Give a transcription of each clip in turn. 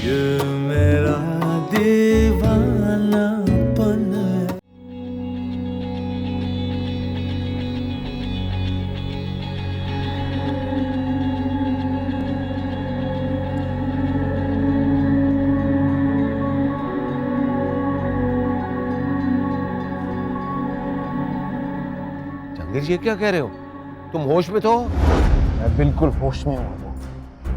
ये मेरा दीवानापन है। जहांगीर जी क्या कह रहे हो? तुम होश में तो? मैं बिल्कुल होश में हूँ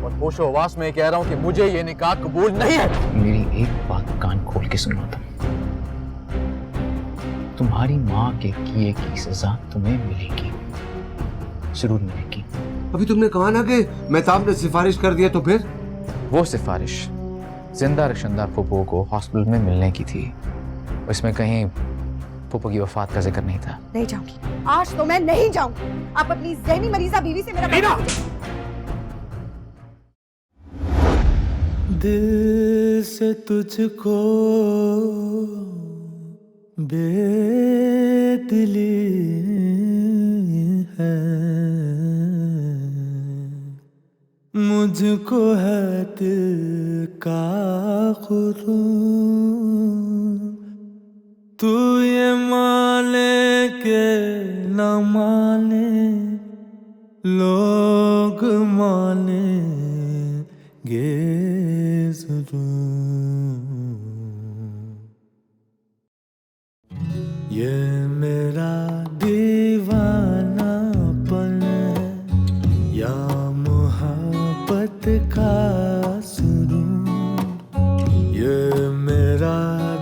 और होशो हवास में कह रहा हूँ कि मुझे ये निकाह कबूल नहीं है। मेरी एक बात कान खोल के सुनो तुम। तुम्हारी माँ के किए की सजा तुम्हें मिलेगी, जरूर मिलेगी। अभी तुमने कहा ना कि मेहताब ने सिफारिश कर दिया, तो फिर? वो सिफारिश जिंदा रक्षनदार फुप्पो को हॉस्पिटल में मिलने की थी। इसमें कहीं फुप्पो की वफात का जिक्र नहीं था। नहीं जाऊंगी, आज तो मैं नहीं जाऊंगी। आप अपनी ज़हनी मरीज़ा बीवी से मेरा दिल से तुझको बेदिली है, मुझको है दिल का खुरूर। तू ये माने के न माने, लोग मानेंगे जरूर। ये मेरा दीवानापन है या मोहब्बत का सुरूर। ये मेरा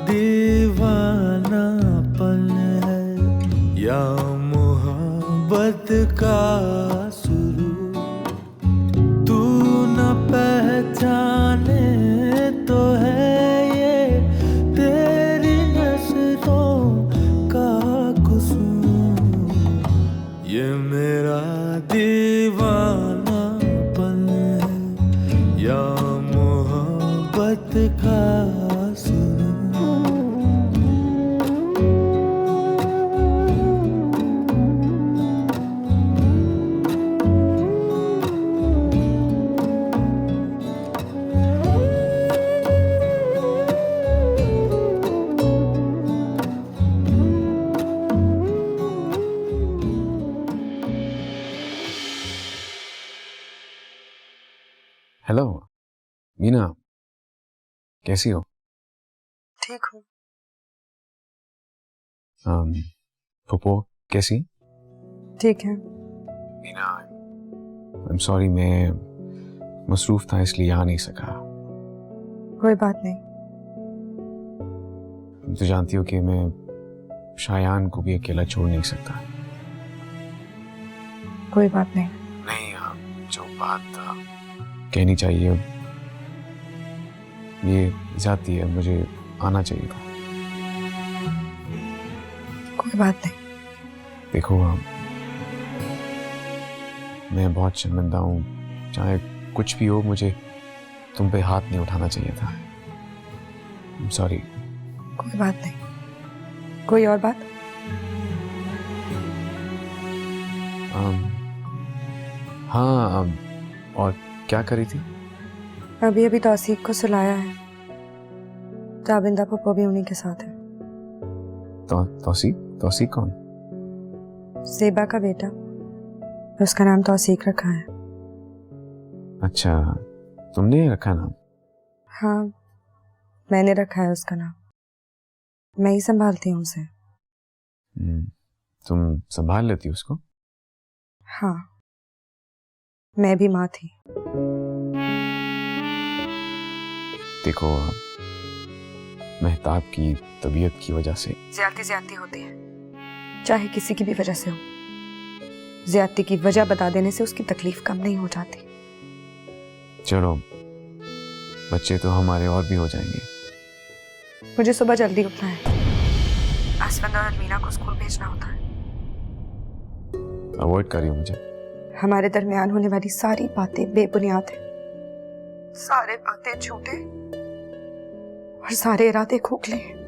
दीवानापन है या मोहब्बत का सुरूर। तू न पहचाने तो है ये तेरी नजरों का कसूर। ये मेरा दीवानापन है या मोहब्बत का सुरूर। हेलो मीना, कैसी हो? ठीक हूँ। फुप्पो कैसी? ठीक है। मीना, आई एम सॉरी, मैं मसरूफ था इसलिए आ नहीं सका। कोई बात नहीं। तुम तो जानती हो कि मैं शायान को भी अकेला छोड़ नहीं सकता। कोई बात नहीं। नहीं, जो बात कहनी चाहिए ये जाती है, मुझे आना चाहिए था। कोई बात नहीं। देखो, मैं बहुत शर्मिंदा हूँ। चाहे कुछ भी हो, मुझे तुम पे हाथ नहीं उठाना चाहिए था। सॉरी। कोई बात नहीं। कोई और बात? हाँ, और क्या करी थी? अभी अभी तौसीक को सुलाया है। ताबिंदा पप्पो भी उन्हीं के साथ है। तौसीक? तौसीक कौन? सेबा का बेटा, उसका नाम तौसीक रखा है। अच्छा, तुमने रखा नाम? हाँ, मैंने रखा है उसका नाम। मैं ही संभालती हूँ उसे। तुम संभाल लेती हो उसको? हाँ, मैं भी माँ थी। देखो, मेहताब की तबीयत की वजह से ज्यादती होती है, चाहे किसी की भी वजह से हो। ज्यादती की वजह बता देने से उसकी तकलीफ कम नहीं हो जाती। चलो, बच्चे तो हमारे और भी हो जाएंगे। मुझे सुबह जल्दी उठना है। आसफंद और अलमीना को स्कूल भेजना होता है। अवॉइड करियो मुझे। हमारे दरमियान होने वाली सारी बातें बेबुनियाद हैं। सारे बातें झूठे और सारे इरादे खोखले हैं।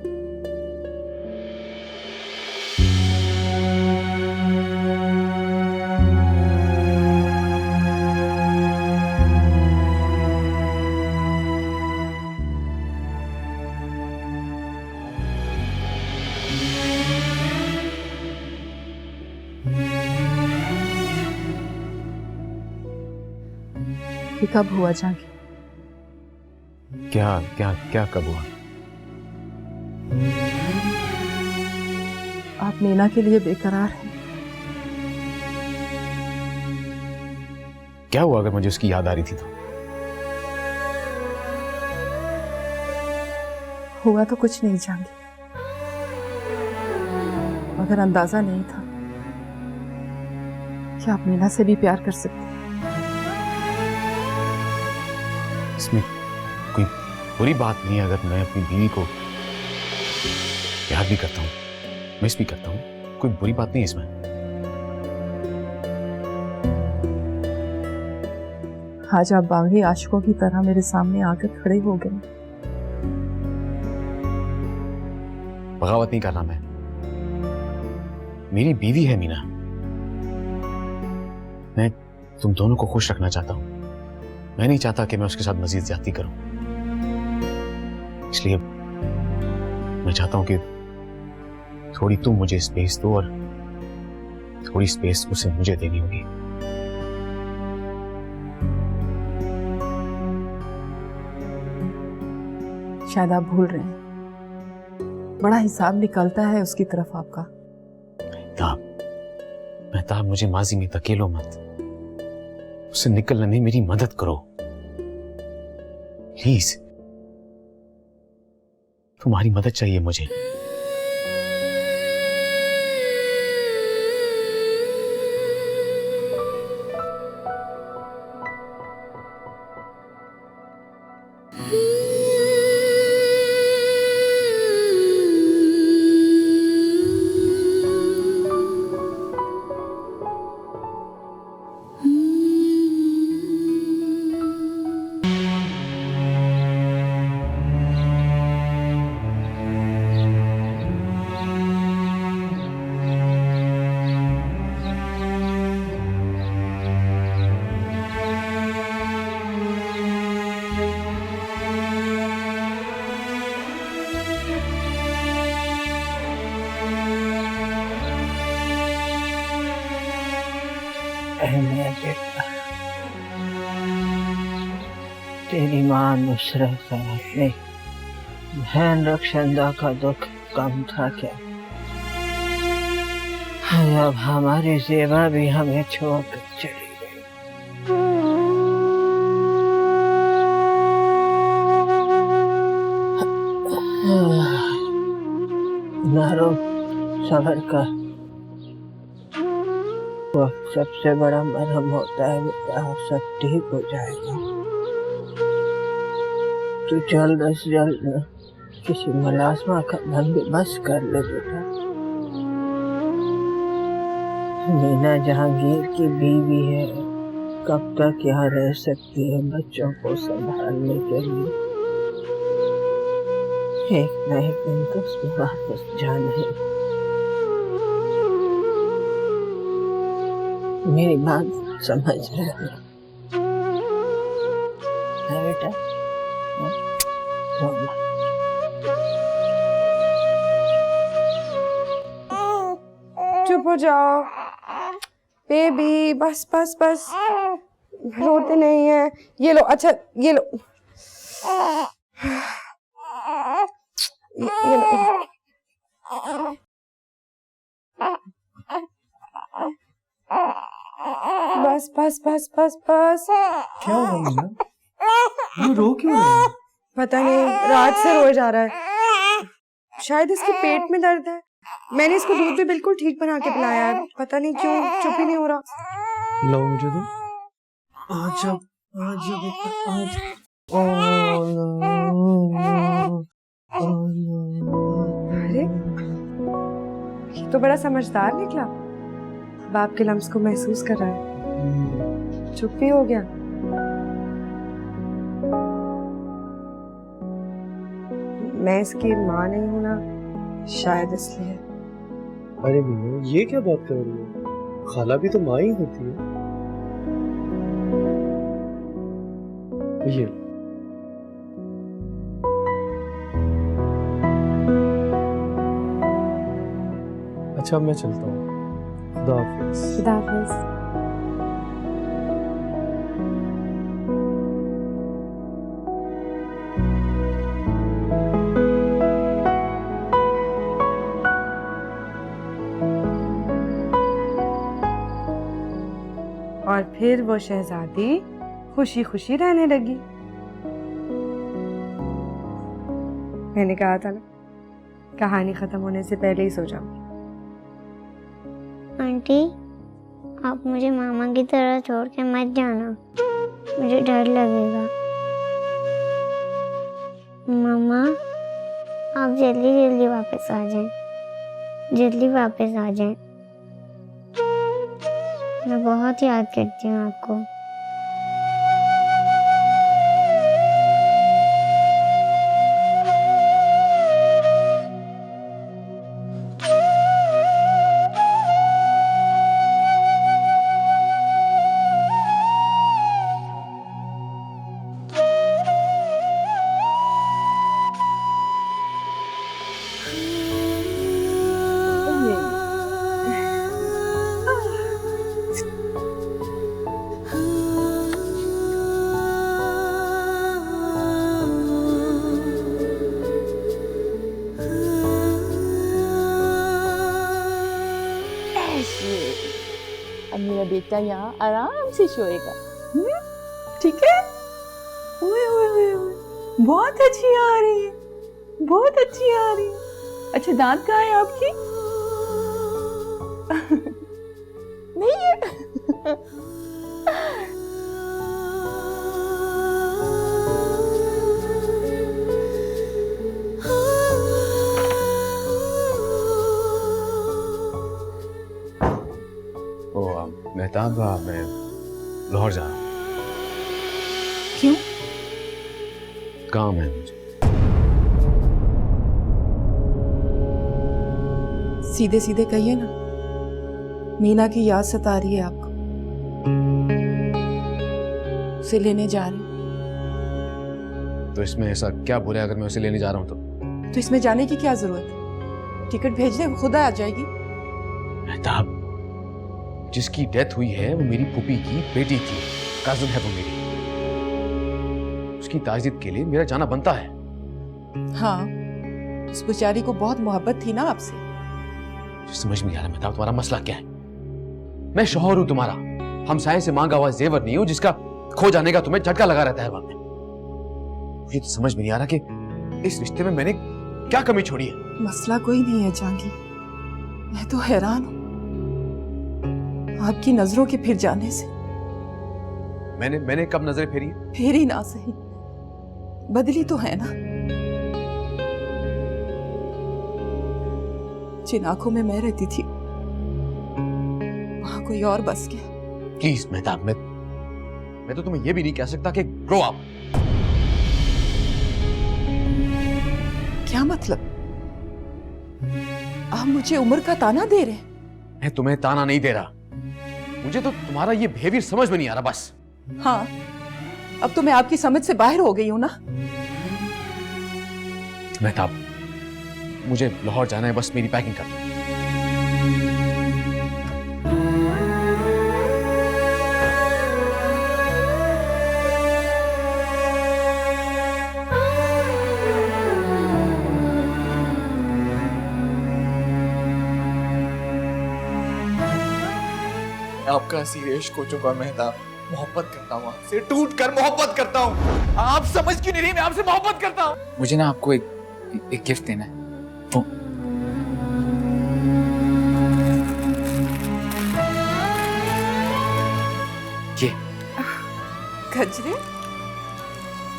ये कब हुआ जाके? क्या क्या क्या कब हुआ? आप मीना के लिए बेकरार हैं। क्या हुआ अगर मुझे उसकी याद आ रही थी तो? हुआ तो कुछ नहीं जाएंगे, मगर अंदाजा नहीं था कि आप मीना से भी प्यार कर सकते हैं। इसमें कोई बुरी बात नहीं है अगर मैं अपनी बीवी को प्यार भी करता हूँ, मिस भी करता हूँ, कोई बुरी बात नहीं है इसमें। आज आप बागी आशिकों की तरह मेरे सामने आकर खड़े हो गए। बगावत नहीं करना मैं, मेरी बीवी है मीना, मैं तुम दोनों को खुश रखना चाहता हूं। मैं नहीं चाहता कि मैं उसके साथ मजीद ज्यादती करूं, इसलिए मैं चाहता हूं कि थोड़ी तुम मुझे स्पेस दो और थोड़ी स्पेस उसे मुझे देनी होगी। शायद आप भूल रहे हैं, बड़ा हिसाब निकलता है उसकी तरफ आपका। मेहताब मुझे माजी में धकेलो मत, उसे निकलने में मेरी मदद करो प्लीज, तुम्हारी मदद चाहिए मुझे। बेटा, तेरी मां नुसरत साहब ने बहन रक्षंदा का दुख कम था क्या? अब हमारी जेबा भी हमें छोड़कर चली गई। नारो सबर का वक्त सबसे बड़ा मरहम होता है बेटा, सब ठीक हो जाएगा। तू जल्द से जल्द किसी मुलाजमा का बंदोबस्त कर ले बेटा। मीना जहांगीर की बीवी है, कब तक यहाँ रह सकती है बच्चों को संभालने के लिए? एक न एक दिन तो उसमें वापस जाना है। मेरी बात समझ रहे हो बेटा? चुप हो जाओ बेबी, बस बस बस, रोते नहीं है। ये लो, अच्छा ये लो, ये लो। बस बस बस बस बस। क्या हुआ मीना? ये रो क्यों रही है? पता नहीं, रात से रोए जा रहा है। शायद इसके पेट में दर्द है। मैंने इसको दूध भी बिल्कुल ठीक बना के पिलाया है, पता नहीं क्यों चुप ही नहीं हो रहा। लो मुझे दो। आजा आजा बेटा आजा। अरे ये तो बड़ा समझदार निकला, बाप के लम्स को महसूस कर रहा है। चुप भी हो गया। मैं इसकी माँ नहीं हूं ना, शायद इसलिए। अरे मीना ये क्या बात कर रही है? खाला भी तो माँ ही होती है। ये अच्छा मैं चलता हूँ। खुदा हाफिज़। खुदा हाफिज़। फिर वो शहजादी खुशी खुशी रहने लगी। मैंने कहा था ना, कहानी खत्म होने से पहले ही सो जाओ। आंटी, आप मुझे मामा की तरह छोड़ के मत जाना, मुझे डर लगेगा। मामा, आप जल्दी जल्दी वापस आ जाएं, जल्दी वापस आ जाएं। मैं बहुत याद करती हूँ आपको। अब मेरा बेटा यहाँ आराम से सोएगा। ठीक है? ओए ओए ओए ओए, बहुत अच्छी आ रही है, बहुत अच्छी आ रही है। अच्छा, दांत कहाँ है आपकी? नहीं है। मेहताब, मैं लाहौर जा रहा हूँ। क्यों? काम है मुझे। सीधे सीधे कहिए ना, मीना की याद सता रही है आपको, उसे लेने जा रहे हैं। तो इसमें ऐसा क्या बुरा है अगर मैं उसे लेने जा रहा हूँ तो इसमें जाने की क्या जरूरत है? टिकट भेज दे, खुद आ जाएगी। मेहताब, जिसकी डेथ हुई है वो मेरी फूफी की बेटी थी, कजन है वो मेरी। उसकी ताज़ियत के लिए मेरा जाना बनता है। हाँ, उस बेचारी को बहुत मोहब्बत थी ना आपसे। समझ में नहीं आ रहा मेहताब, तुम्हारा मसला क्या है? मैं शौहर हूं तुम्हारा, हमसाये से मांगा हुआ जेवर नहीं हूं जिसका खो जाने का तुम्हें झटका लगा रहता है वहां पे। मुझे तो समझ में नहीं आ रहा कि इस रिश्ते में मैंने क्या कमी छोड़ी है। मसला कोई नहीं है जहांगीर, मैं तो हैरान हूं आपकी नजरों के फिर जाने से। मैंने कब नजरें फेरी? फेरी ना सही, बदली तो है ना। जिन आंखों में मैं रहती थी वहां कोई और बस गया। प्लीज मेहताब, मैं तो तुम्हें यह भी नहीं कह सकता कि ग्रो अप। क्या मतलब? आप मुझे उम्र का ताना दे रहे हैं? मैं तुम्हें ताना नहीं दे रहा, मुझे तो तुम्हारा ये बिहेवियर समझ में नहीं आ रहा बस। हाँ, अब तो मैं आपकी समझ से बाहर हो गई हूं ना। मेहताब, मुझे लाहौर जाना है, बस मेरी पैकिंग कर दो। आपका सीरियस को चुका मेहताब, मोहब्बत करता हूँ आपसे, टूट कर मोहब्बत करता हूँ। आप समझ क्यों नहीं रही? मैं आपसे मोहब्बत करता हूँ। मुझे ना आपको एक गिफ्ट देना है। तो ये गजरे?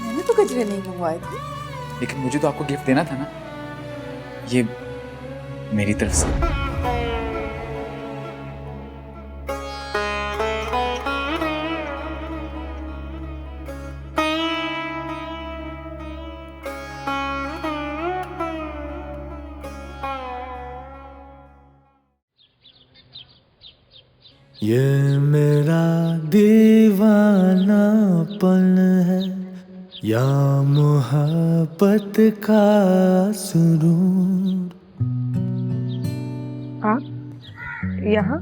मैंने तो गजरे नहीं मंगवाए थे। लेकिन मुझे तो आपको गिफ्ट देना था ना, ये मेरी तरफ से। ये मेरा दीवानापन है या मोहब्बत का सुरूर। हाँ, यहाँ?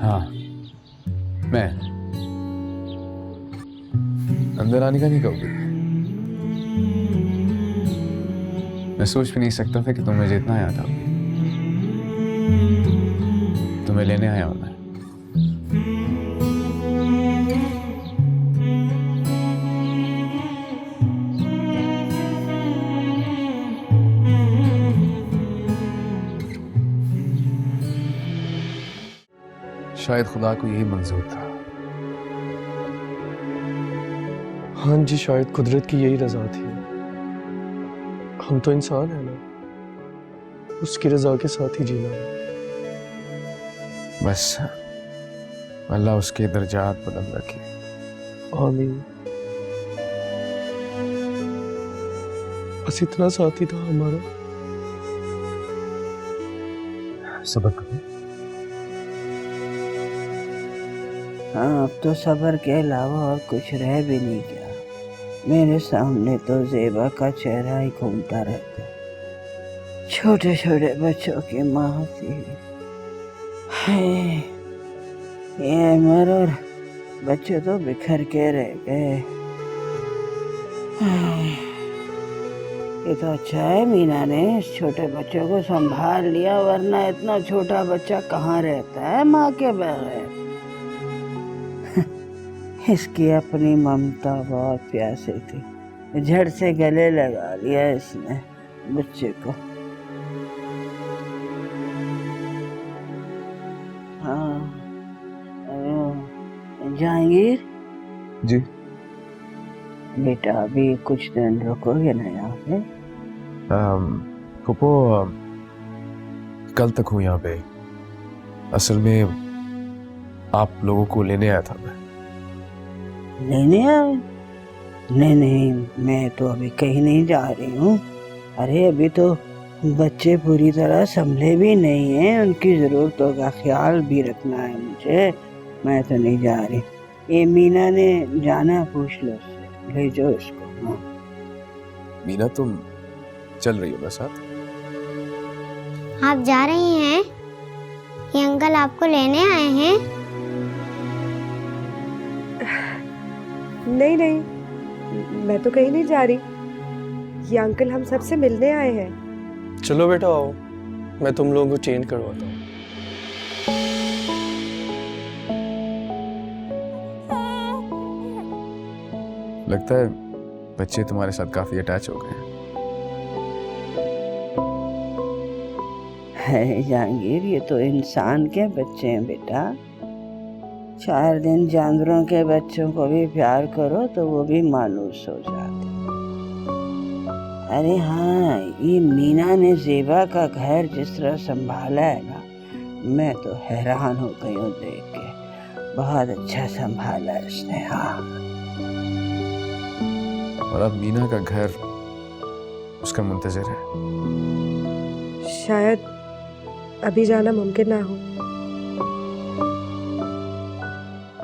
हाँ, मैं अंदर आने का नहीं कहोगे? मैं सोच भी नहीं सकता था कि तुम मुझे इतना याद आओ। तुम तुम्हें लेने आया हूं मैं। शायद खुदा को यही मंजूर था। हाँ जी, शायद कुदरत की यही रजा थी। हम तो इंसान हैं ना, उसकी रजा के साथ ही जीना है। बस अल्लाह उसके दर्जात बुलंद रखे। आमीन। बस इतना साथी था हमारा। सब्र करो। हाँ, अब तो सब्र के अलावा और कुछ रह भी नहीं गया। मेरे सामने तो ज़ेबा का चेहरा ही घूमता रहता है। छोटे छोटे बच्चों की माँ थी। हाय, ये अमर और बच्चे तो बिखर के रह गए। हाय, ये तो अच्छा है मीना ने इस छोटे बच्चों को संभाल लिया, वरना इतना छोटा बच्चा कहाँ रहता है माँ के बगैर। इसकी अपनी ममता बहुत प्यासी थी, झट से गले लगा लिया इसने बच्चे को। हाँ, जहांगीर जी। बेटा अभी कुछ दिन रुकोगे ना यहाँ पे? फूफो कल तक हूँ यहाँ पे। असल में आप लोगों को लेने आया था मैं। लेने आए? नहीं नहीं, मैं तो अभी कहीं नहीं जा रही हूँ। अरे अभी तो बच्चे पूरी तरह संभले भी नहीं हैं, उनकी ज़रूरतों का ख्याल भी रखना है मुझे। मैं तो नहीं जा रही। ये मीना ने जाना, पूछ लो उससे, भेजो इसको। हाँ। मीना तुम चल रही हो ना साथ? आप जा रही हैं? ये अंकल आपको लेने आए हैं? नहीं नहीं, मैं तो कहीं नहीं जा रही। ये अंकल हम सबसे मिलने आए हैं। चलो बेटा आओ, मैं तुम लोगों को चेंज करवाता हूँ। लगता है बच्चे तुम्हारे साथ काफी अटैच हो गए है जहांगीर, ये तो इंसान के बच्चे हैं बेटा। 4 दिन जानवरों के बच्चों को भी प्यार करो तो वो भी मायूस हो जाते। अरे हाँ, ये मीना ने ज़ेबा का घर जिस तरह संभाला है ना, मैं तो हैरान हो गई हूँ देख के। बहुत अच्छा संभाला है इसने। हाँ, और अब मीना का घर उसका मुंतजर है। शायद अभी जाना मुमकिन ना हो।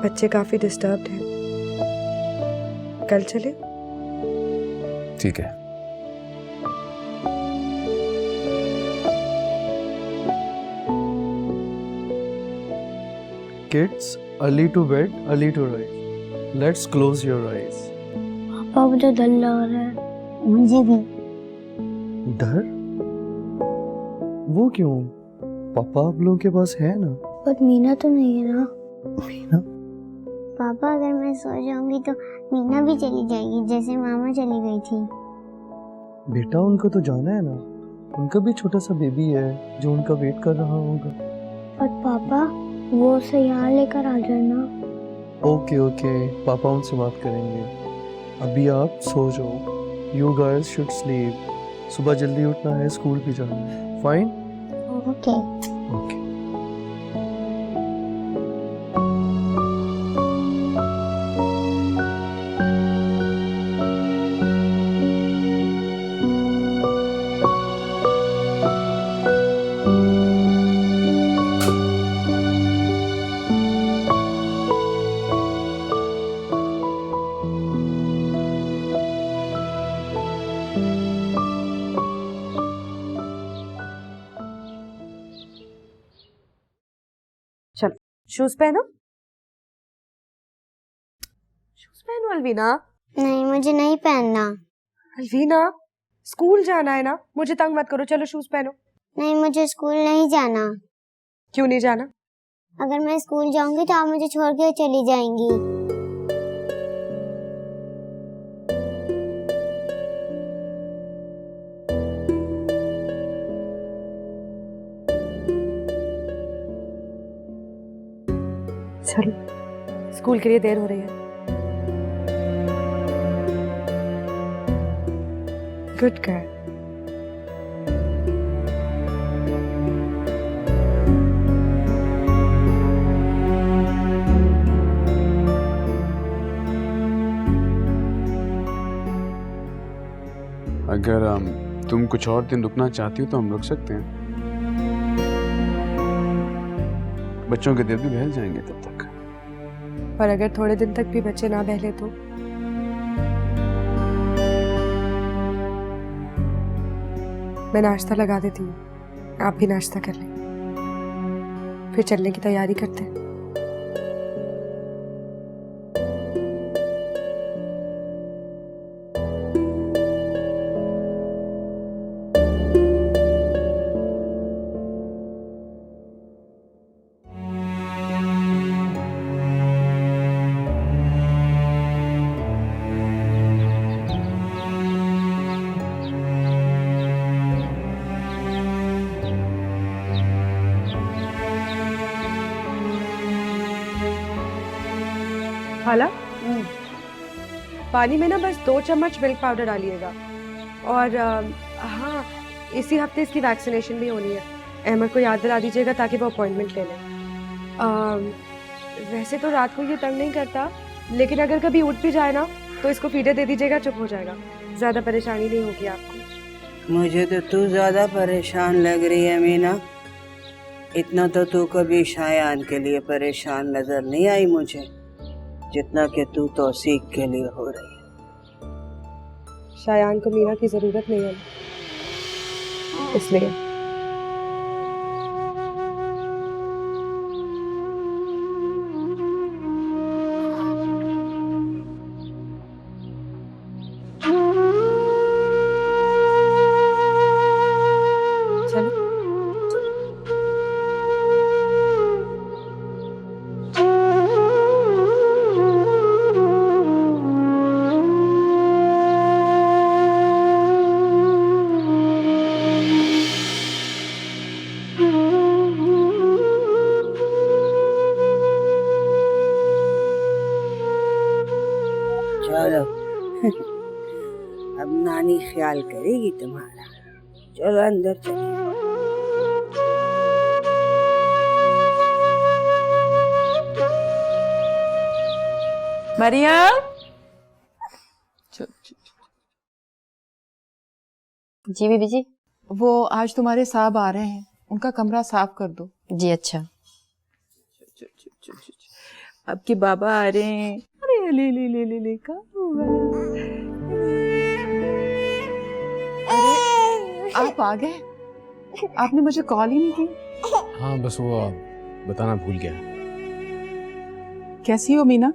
बच्चे काफी डिस्टर्ब्ड हैं। कल चले? ठीक है। Kids, early to bed, early to rise. Let's close your eyes. पापा मुझे डर लग रहा है। मुझे भी। डर? वो क्यों? पापा आप लोगों के पास है ना? पर मीना तो नहीं है ना। मीना? पापा अगर मैं सो जाऊंगी तो मीना भी चली जाएगी, जैसे मामा चली गई थी। बेटा उनको तो जाना है ना, उनका भी छोटा सा बेबी है जो उनका वेट कर रहा होगा। पर पापा वो उसे यहाँ लेकर आ जाना। ओके ओके, पापा उनसे बात करेंगे। अभी आप सो जाओ। You girls should sleep. सुबह जल्दी उठना है, स्कूल भी जाना है। फाइन? ओके। ओके। चलो शूज पहनो। शूज पहनो अलवीना। नहीं मुझे नहीं पहनना। अलवीना, स्कूल जाना है ना, मुझे तंग मत करो। चलो शूज पहनो। नहीं मुझे स्कूल नहीं जाना। क्यों नहीं जाना? अगर मैं स्कूल जाऊंगी तो आप मुझे छोड़ के चली जाएंगी। चलो, स्कूल के लिए देर हो रही है। Good girl. अगर तुम कुछ और दिन रुकना चाहती हो तो हम रुक सकते हैं। बच्चों के दिल भी बहल जाएंगे तब तक। पर अगर थोड़े दिन तक भी बच्चे ना बहले तो? मैं नाश्ता लगा देती हूँ, आप भी नाश्ता कर लें, फिर चलने की तैयारी करते हैं। खाला, पानी में ना बस 2 चम्मच मिल्क पाउडर डालिएगा। और हाँ, इसी हफ्ते इसकी वैक्सीनेशन भी होनी है। अहमद को याद दिला दीजिएगा ताकि वो अपॉइंटमेंट ले लें। वैसे तो रात को ये तंग नहीं करता, लेकिन अगर कभी उठ भी जाए ना तो इसको फीडर दे दीजिएगा, चुप हो जाएगा। ज़्यादा परेशानी नहीं होगी आपको। मुझे तो तू ज्यादा परेशान लग रही है मीना। इतना तो तू कभी शायान के लिए परेशान नजर नहीं आई मुझे, जितना कि तू तौसीक के लिए हो रही है। शायान को मीना की जरूरत नहीं है, इसलिए। चलो। चलो अब नानी ख्याल करेगी तुम्हारा। चलो अंदर चलिए। मरियम, जी बीबी जी। वो आज तुम्हारे साहब आ रहे हैं, उनका कमरा साफ कर दो। जी अच्छा। आपके बाबा आ रहे हैं। अरे ले ले ले ले ले का हुआ? अरे आप आ गए? आपने मुझे कॉल ही नहीं की। हाँ बस वो बताना भूल गया। कैसी हो मीना?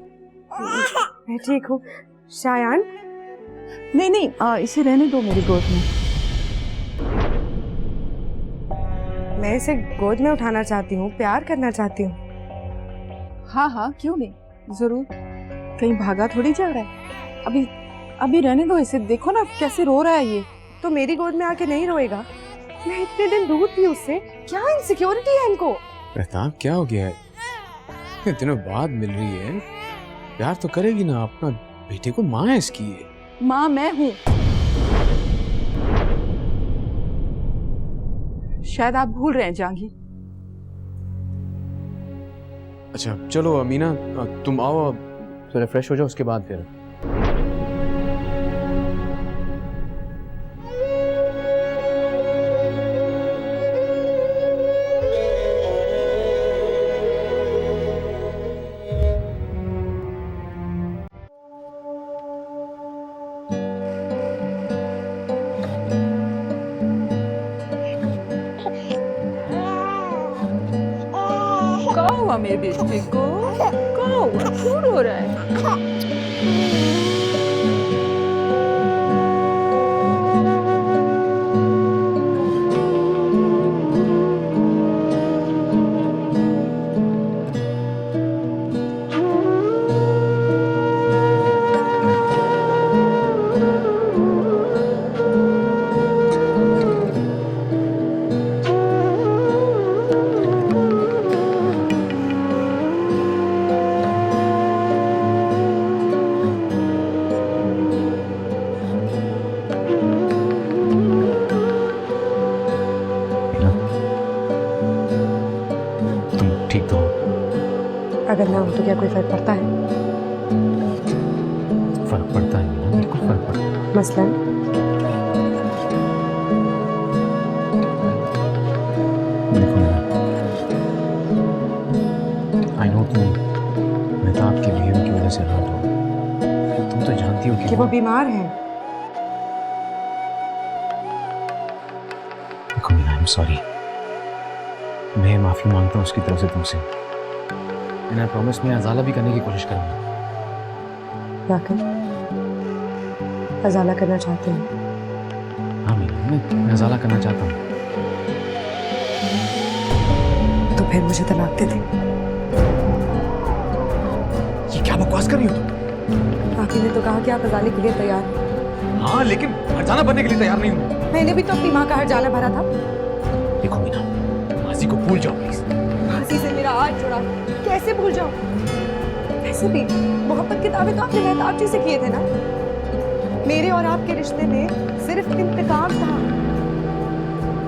मैं ठीक हूँ। शायान? नहीं नहीं, इसे रहने दो मेरी गोद में। मैं इसे गोद में उठाना चाहती हूँ, प्यार करना चाहती हूँ। हाँ हाँ, क्यों नहीं, जरूर। कहीं भागा थोड़ी जा रहा है। अभी अभी रहने दो इसे। देखो ना कैसे रो रहा है ये। तो मेरी गोद में आके नहीं रोएगा? मैं इतने दिन दूर थी उससे, क्या इनसिक्योरिटी है इनको? रहताब क्या हो गया है? इतने दिनों बाद मिल रही है, प्यार तो करेगी ना। अपना बेटे को माँ है इसकी है। माँ मैं हूँ। शायद आप भूल रहे हैं जहांगीर। अच्छा चलो अमीना, तुम आओ, थोड़ा फ्रेश हो जाओ, उसके बाद फिर। कहाँ हुआ मेरे बेटे को? कहाँ हुआ? क्यों रो रहा है? अगर ना हो तो क्या कोई फर्क पड़ता है? फर्क पड़ता है मीना, बिल्कुल फर्क पड़ता है। मसलन देखो मीना, आई नो तुम मेहताब के बिहेवियर की वजह से हर्ट हो, तुम तो जानती हो कि वो बीमार है। देखो मीना, आई एम सॉरी, मैं माफी मांगता हूँ उसकी तरफ से तुमसे। मैंने प्रॉमिस में अजाला भी करने की कोशिश करूंगा। वाकई अजाला करना चाहते हैं? हाँ मीना, मैं अजाला करना चाहता हूँ। तो फिर मुझे तलाक दे दे। ये क्या बकवास कर रही हो तुम? आपी ने तो कहा कि आप अजाले के लिए तैयार हैं। हाँ, लेकिन हरजाना बनने के लिए तैयार नहीं हूँ। मैंने भी तो अपनी माँ का हरजाना भरा था। देखो मीना, मासी को भूल जाओ प्लीज। मासी से मेरा आज जुड़ा, कैसे भूल जाऊं? वैसे भी मोहब्बत के दावे तो आपने मेहताब जी से किए थे ना। मेरे और आपके रिश्ते में सिर्फ इंतकाम था,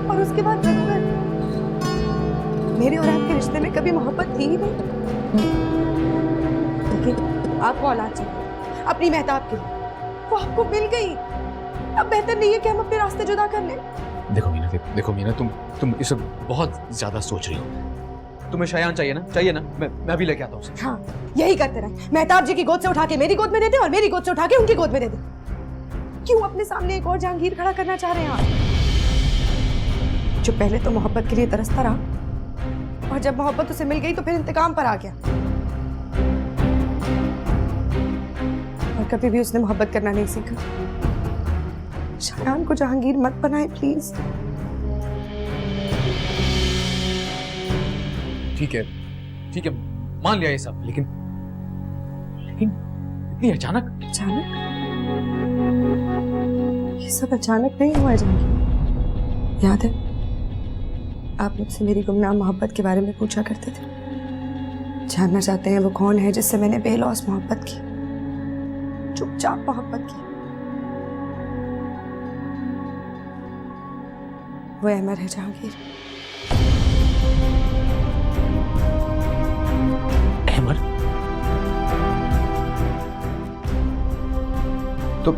और उसके बाद जरूरत। मेरे और आपके रिश्ते में कभी मोहब्बत थी ही नहीं। लेकिन आपको औलाद चाहिए अपनी मेहताब के लिए, वो आपको मिल गई। अब बेहतर नहीं है कि हम अपने रास्ते जुदा कर लें? देखो मीना, तुम इसे बहुत ज्यादा सोच रही हो। तुम्हें शयान चाहिए ना? मैं भी लेके आता हूँ उसे। हाँ, यही करते रहे। मेहताब जी की गोद से उठा के मेरी गोद में देते और मेरी गोद से उठा के उनकी गोद में देते। क्यों अपने सामने एक और जहांगीर खड़ा करना चाह रहे हैं आप, जो पहले तो मोहब्बत के लिए तरसता रहा, और जब मोहब्बत उसे मिल गई तो फिर इंतकाम पर आ गया। और कभी भी उसने मोहब्बत करना नहीं सीखा। शयान को जहांगीर मत बनाए प्लीज। ठीक है, मान लिया ये सब, लेकिन इतनी अचानक? ये सब अचानक नहीं हुआ जहांगीर। याद है आप मुझसे मेरी गुमनाम मोहब्बत के बारे में पूछा करते थे। जानना चाहते हैं वो कौन है जिससे मैंने बेलौस मोहब्बत की, चुपचाप मोहब्बत की। वो अहमर है जहांगीर। अहमर? तो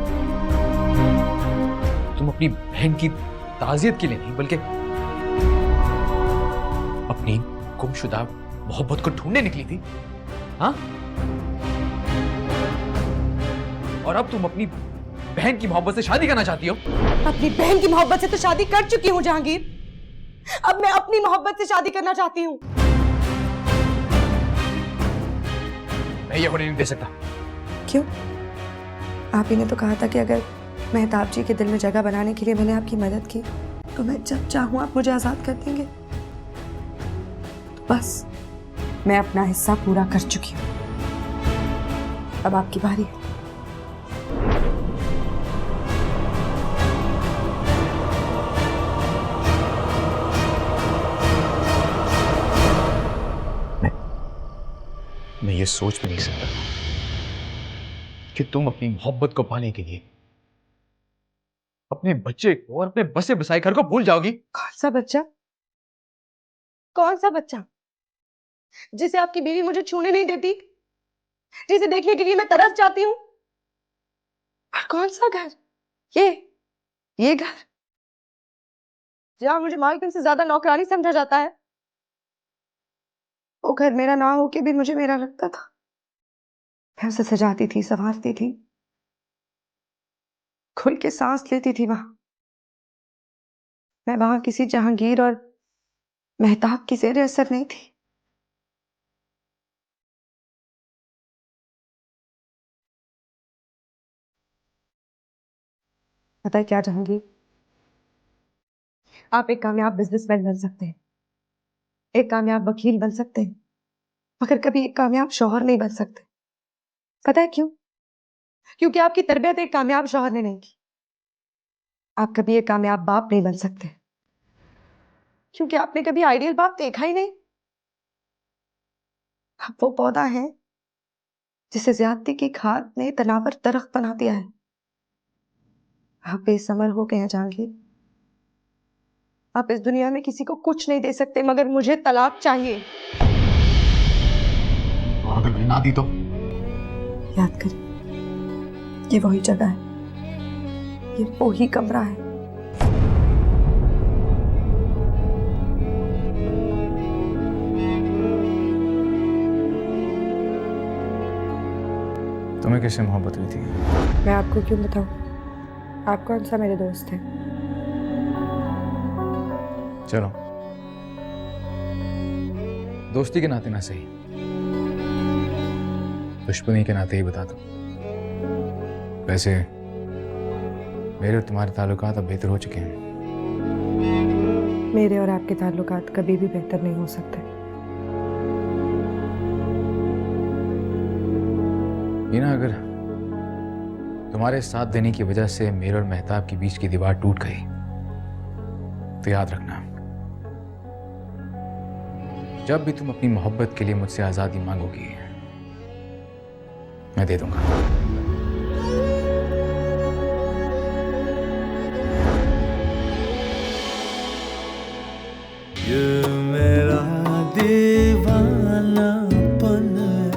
तुम अपनी बहन की ताजियत के लिए नहीं, बल्कि अपनी गुमशुदा मोहब्बत को ढूंढने निकली थी, हाँ? और अब तुम अपनी बहन की मोहब्बत से शादी करना चाहती हो? अपनी बहन की मोहब्बत से तो शादी कर चुकी हूँ जहांगीर। अब मैं अपनी मोहब्बत से शादी करना चाहती हूँ। मैं ये होने नहीं दे सकता। क्यों? आप ही ने तो कहा था कि अगर मेहताब जी के दिल में जगह बनाने के लिए मैंने आपकी मदद की तो मैं जब चाहूं आप मुझे आजाद कर देंगे। तो बस मैं अपना हिस्सा पूरा कर चुकी हूँ, अब आपकी बारी है। मैं ये सोच भी नहीं सकता कि तुम अपनी मोहब्बत को पाने के लिए अपने बच्चे को और अपने बसे बसाए घर को भूल जाओगी। कौन सा बच्चा? कौन सा बच्चा जिसे आपकी बीवी मुझे छूने नहीं देती, जिसे देखने के लिए मैं तरस जाती हूँ? और कौन सा घर? ये घर जहां मुझे मालकिन से ज्यादा नौकरानी समझा जाता है। वो घर मेरा ना होके भी मुझे मेरा लगता था। मैं उसे सजाती थी, संवारती थी, खुल के सांस लेती थी वहां। मैं वहां किसी जहांगीर और मेहताब की ज़ेरे असर नहीं थी। पता है क्या जहांगीर, आप एक कामयाब बिजनेसमैन बन सकते हैं, एक कामयाब वकील बन सकते हैं, मगर कभी एक कामयाब शौहर नहीं बन सकते। पता है क्यों? क्योंकि आपकी तरबियत एक कामयाब शौहर ने नहीं की। आप कभी एक कामयाब बाप नहीं बन सकते, क्योंकि आपने कभी आइडियल बाप देखा ही नहीं। आप वो पौधा है जिसे ज्यादती की खाद ने तनावर दरख्त बना दिया है। आप बेसमर हो गए हैं जहांगीर। आप इस दुनिया में किसी को कुछ नहीं दे सकते, मगर मुझे तलाक चाहिए। मैंने ना दी तो? याद कर, ये वही जगह है, ये वही कमरा है। तुम्हें किससे मोहब्बत हुई थी? मैं आपको क्यों बताऊं? आप कौन सा मेरे दोस्त हैं? चलो, दोस्ती के नाते ना सही, दुश्मनी के नाते ही बता दो। वैसे मेरे और तुम्हारे ताल्लुकात अब बेहतर हो चुके हैं। मेरे और आपके ताल्लुकात कभी भी बेहतर नहीं हो सकते। मीना, अगर तुम्हारे साथ देने की वजह से मेरे और मेहताब के बीच की दीवार टूट गई तो याद रखना, जब भी तुम अपनी मोहब्बत के लिए मुझसे आजादी मांगोगी मैं दे दूंगा।